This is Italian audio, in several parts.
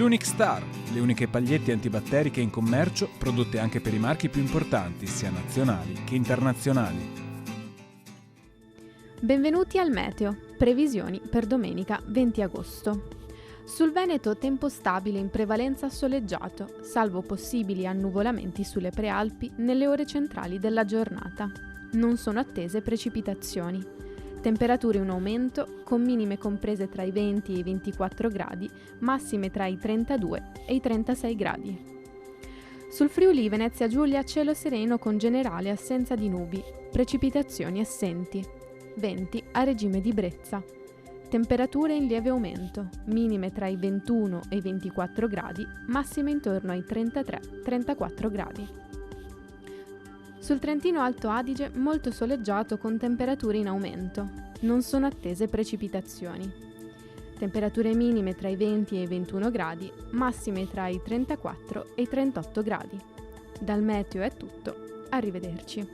L'Unic Star, le uniche pagliette antibatteriche in commercio, prodotte anche per i marchi più importanti, sia nazionali che internazionali. Benvenuti al Meteo, previsioni per domenica 20 agosto. Sul Veneto tempo stabile in prevalenza soleggiato, salvo possibili annuvolamenti sulle prealpi nelle ore centrali della giornata. Non sono attese precipitazioni. Temperature in aumento, con minime comprese tra i 20 e i 24 gradi, massime tra i 32 e i 36 gradi. Sul Friuli Venezia Giulia cielo sereno con generale assenza di nubi, precipitazioni assenti. Venti a regime di brezza. Temperature in lieve aumento, minime tra i 21 e i 24 gradi, massime intorno ai 33-34 gradi. Sul Trentino Alto Adige molto soleggiato con temperature in aumento. Non sono attese precipitazioni. Temperature minime tra i 20 e i 21 gradi, massime tra i 34 e i 38 gradi. Dal meteo è tutto, arrivederci.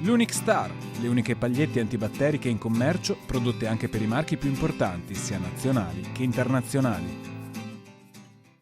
L'Unic Star, le uniche pagliette antibatteriche in commercio, prodotte anche per i marchi più importanti, sia nazionali che internazionali.